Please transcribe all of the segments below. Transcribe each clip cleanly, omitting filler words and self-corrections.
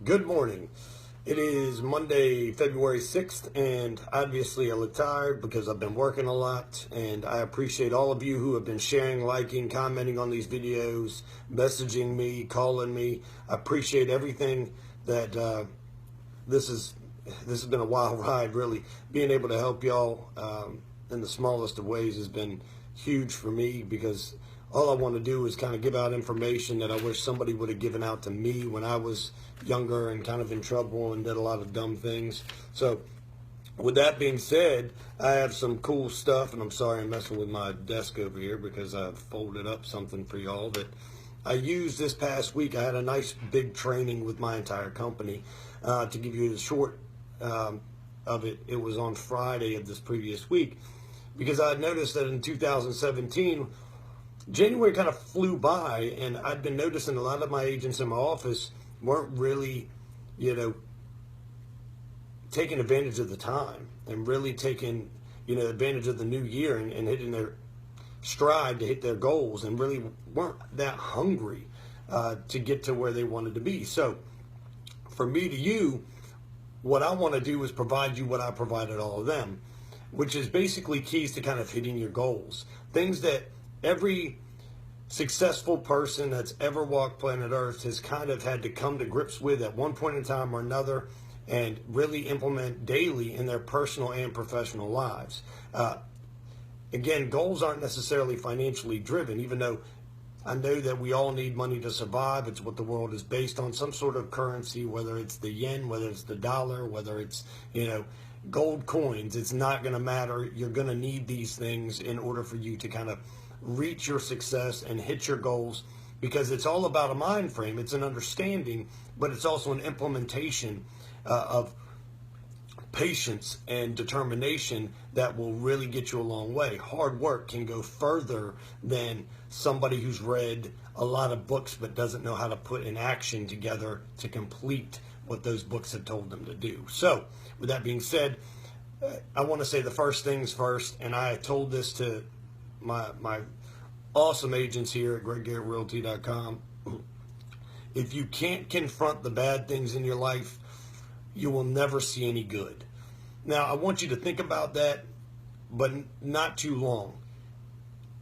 Good morning. It is Monday, February 6th, and obviously I look tired because I've been working a lot, and I appreciate all of you who have been sharing, liking, commenting on these videos, messaging me, calling me. I appreciate everything that this has been a wild ride, really. Being able to help y'all in the smallest of ways has been huge for me, because all I want to do is kind of give out information that I wish somebody would have given out to me when I was younger and kind of in trouble and did a lot of dumb things. So with that being said, I have some cool stuff, and I'm sorry I'm messing with my desk over here because I've folded up something for y'all that I used this past week. I had a nice big training with my entire company. To give you the short of it, it was on Friday of this previous week, because I had noticed that in 2017, January kind of flew by, and I'd been noticing a lot of my agents in my office weren't really, taking advantage of the time and really taking, advantage of the new year and hitting their stride to hit their goals, and really weren't that hungry to get to where they wanted to be. So for me to you, what I want to do is provide you what I provided all of them, which is basically keys to kind of hitting your goals. Things that every successful person that's ever walked planet Earth has kind of had to come to grips with at one point in time or another, and really implement daily in their personal and professional lives. Again, goals aren't necessarily financially driven, even though I know that we all need money to survive. It's what the world is based on, some sort of currency, whether it's the yen, whether it's the dollar, whether it's, gold coins. It's not going to matter. You're going to need these things in order for you to kind of reach your success and hit your goals, because it's all about a mind frame. It's an understanding, but it's also an implementation of patience and determination that will really get you a long way. Hard work can go further than somebody who's read a lot of books but doesn't know how to put an action together to complete what those books have told them to do. So with that being said, I want to say the first things first, and I told this to my awesome agents here at GregGarrettRealty.com. If you can't confront the bad things in your life, you will never see any good. Now, I want you to think about that, but not too long.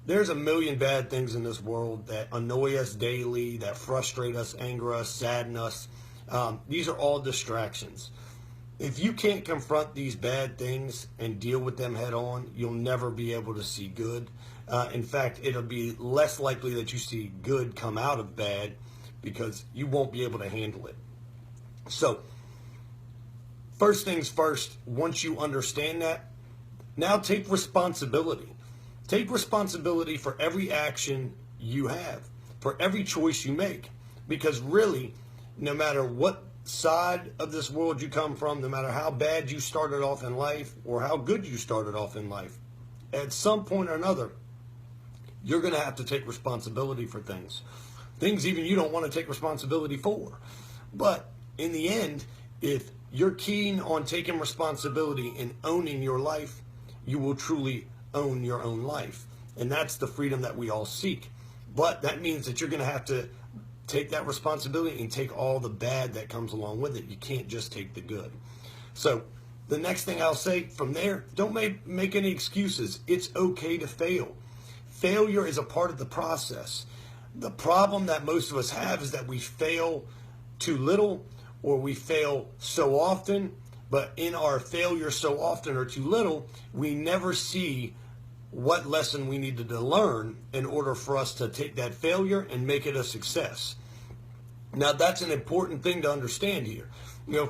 There's a million bad things in this world that annoy us daily, that frustrate us, anger us, sadden us. These are all distractions. If you can't confront these bad things and deal with them head on, you'll never be able to see good. In fact, it'll be less likely that you see good come out of bad, because you won't be able to handle it. So, first things first, once you understand that, now take responsibility. Take responsibility for every action you have, for every choice you make. Because really, no matter what side of this world you come from, no matter how bad you started off in life or how good you started off in life, at some point or another, you're going to have to take responsibility for things even you don't want to take responsibility for. But in the end, if you're keen on taking responsibility and owning your life, you will truly own your own life. And that's the freedom that we all seek. But that means that you're going to have to take that responsibility and take all the bad that comes along with it. You can't just take the good. So the next thing I'll say from there, don't make any excuses. It's okay to fail. Failure is a part of the process. The problem that most of us have is that we fail too little, or we fail so often, but in our failure so often or too little, we never see what lesson we needed to learn in order for us to take that failure and make it a success. Now, that's an important thing to understand here.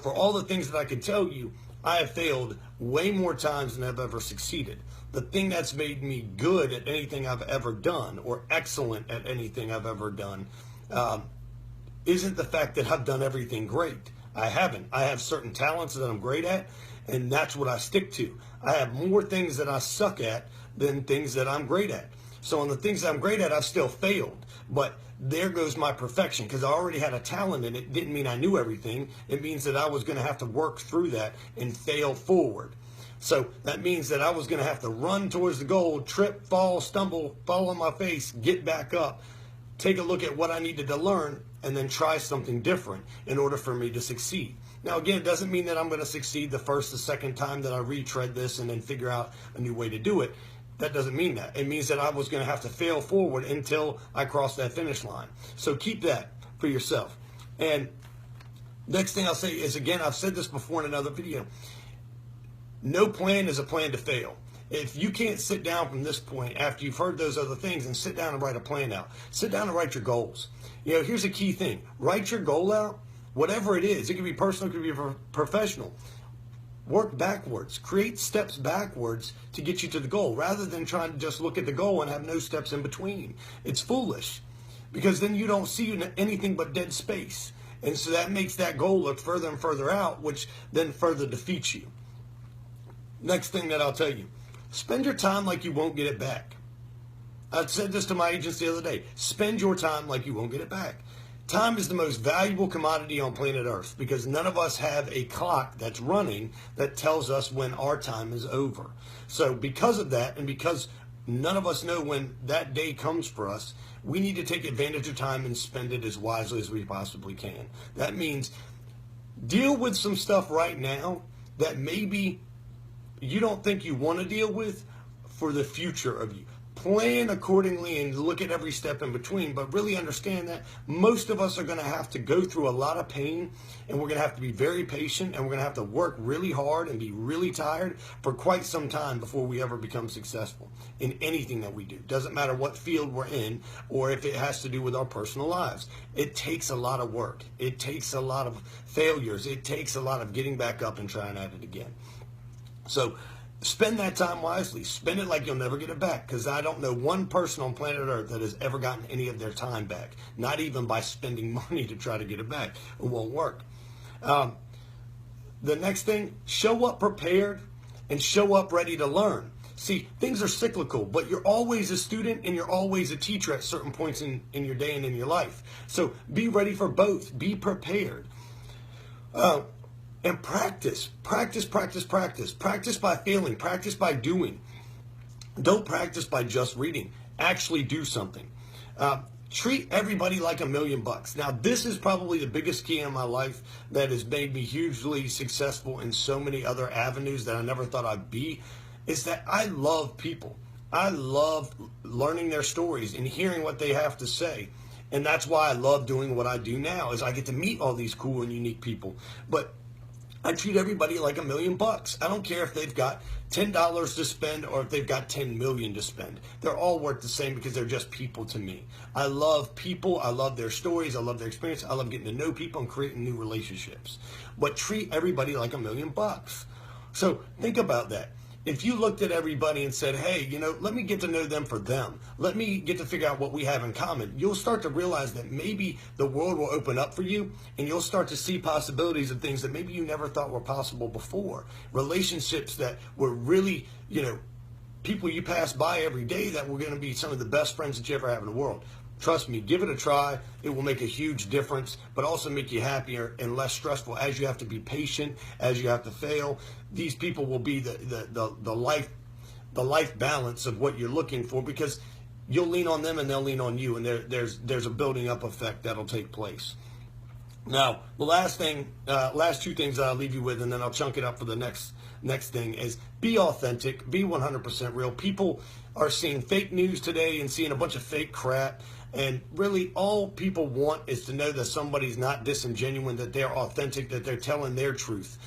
For all the things that I can tell you, I have failed way more times than I've ever succeeded. The thing that's made me good at anything I've ever done, or excellent at anything I've ever done, isn't the fact that I've done everything great. I haven't. I have certain talents that I'm great at, and that's what I stick to. I have more things that I suck at than things that I'm great at. So on the things that I'm great at, I've still failed. But there goes my perfection, because I already had a talent in it. Didn't mean I knew everything. It means that I was going to have to work through that and fail forward. So that means that I was going to have to run towards the goal, trip, fall, stumble, fall on my face, get back up, take a look at what I needed to learn and then try something different in order for me to succeed. Now, again, it doesn't mean that I'm going to succeed the first, the second time that I retread this and then figure out a new way to do it. That doesn't mean that. It means that I was going to have to fail forward until I crossed that finish line. So keep that for yourself. And next thing I'll say is, again, I've said this before in another video, no plan is a plan to fail. If you can't sit down from this point after you've heard those other things and sit down and write a plan out, sit down and write your goals. Here's a key thing. Write your goal out, whatever it is. It could be personal, it could be professional. Work backwards. Create steps backwards to get you to the goal rather than trying to just look at the goal and have no steps in between. It's foolish because then you don't see anything but dead space. And so that makes that goal look further and further out, which then further defeats you. Next thing that I'll tell you, spend your time like you won't get it back. I said this to my agents the other day. Spend your time like you won't get it back. Time is the most valuable commodity on planet Earth because none of us have a clock that's running that tells us when our time is over. So because of that, and because none of us know when that day comes for us, we need to take advantage of time and spend it as wisely as we possibly can. That means deal with some stuff right now that maybe you don't think you want to deal with for the future of you. Plan accordingly and look at every step in between, but really understand that most of us are going to have to go through a lot of pain, and we're going to have to be very patient, and we're going to have to work really hard and be really tired for quite some time before we ever become successful in anything that we do. Doesn't matter what field we're in or if it has to do with our personal lives. It takes a lot of work. It takes a lot of failures. It takes a lot of getting back up and trying at it again. So spend that time wisely. Spend it like you'll never get it back, because I don't know one person on planet Earth that has ever gotten any of their time back, not even by spending money to try to get it back. It won't work. The next thing, show up prepared and show up ready to learn. See, things are cyclical, but you're always a student and you're always a teacher at certain points in your day and in your life. So be ready for both. Be prepared. And practice. Practice by failing. Practice by doing. Don't practice by just reading. Actually do something. Treat everybody like $1 million. Now, this is probably the biggest key in my life that has made me hugely successful in so many other avenues that I never thought I'd be, is that I love people. I love learning their stories and hearing what they have to say. And that's why I love doing what I do now, is I get to meet all these cool and unique people. But I treat everybody like $1 million. I don't care if they've got $10 to spend or if they've got 10 million to spend. They're all worth the same because they're just people to me. I love people. I love their stories. I love their experience. I love getting to know people and creating new relationships. But treat everybody like $1 million. So think about that. If you looked at everybody and said, hey, let me get to know them for them. Let me get to figure out what we have in common. You'll start to realize that maybe the world will open up for you, and you'll start to see possibilities of things that maybe you never thought were possible before. Relationships that were really, people you pass by every day that were going to be some of the best friends that you ever have in the world. Trust me, give it a try. It will make a huge difference, but also make you happier and less stressful as you have to be patient, as you have to fail. These people will be the life balance of what you're looking for, because you'll lean on them and they'll lean on you, and there's a building up effect that'll take place. Now, the last two things I'll leave you with, and then I'll chunk it up for the next thing, is be authentic, be 100% real. People are seeing fake news today and seeing a bunch of fake crap. And really, all people want is to know that somebody's not disingenuous, that they're authentic, that they're telling their truth.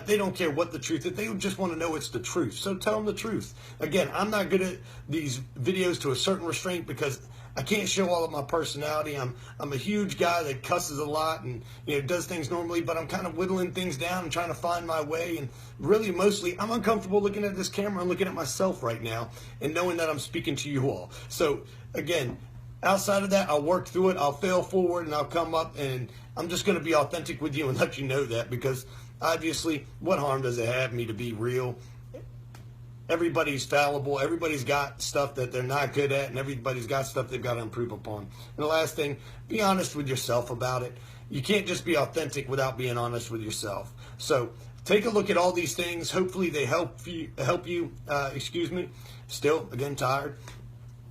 They don't care what the truth is. They just want to know it's the truth. So tell them the truth. Again, I'm not good at these videos to a certain restraint because I can't show all of my personality. I'm a huge guy that cusses a lot and does things normally, but I'm kind of whittling things down and trying to find my way. And really, mostly, I'm uncomfortable looking at this camera and looking at myself right now and knowing that I'm speaking to you all. So again, outside of that, I'll work through it. I'll fail forward and I'll come up, and I'm just going to be authentic with you and let you know that, because obviously, what harm does it have me to be real? Everybody's fallible. Everybody's got stuff that they're not good at, and everybody's got stuff they've got to improve upon. And the last thing, be honest with yourself about it. You can't just be authentic without being honest with yourself. So take a look at all these things. Hopefully they help you. Still, again, tired.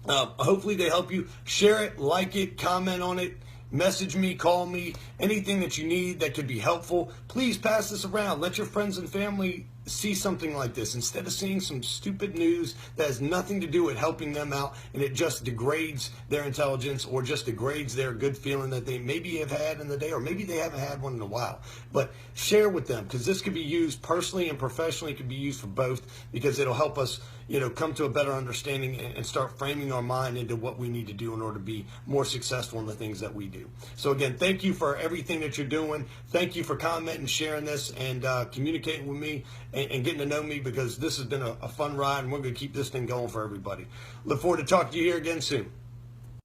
Hopefully they help you. Share it, like it, comment on it, message me, call me, anything that you need that could be helpful. Please pass this around. Let your friends and family see something like this instead of seeing some stupid news that has nothing to do with helping them out, and it just degrades their intelligence or just degrades their good feeling that they maybe have had in the day, or maybe they haven't had one in a while. But share with them, because this could be used personally and professionally. It could be used for both, because it'll help us, come to a better understanding and start framing our mind into what we need to do in order to be more successful in the things that we do. So again, thank you for everything that you're doing. Thank you for commenting, sharing this, and communicating with me and getting to know me, because this has been a fun ride, and we're going to keep this thing going for everybody. Look forward to talking to you here again soon.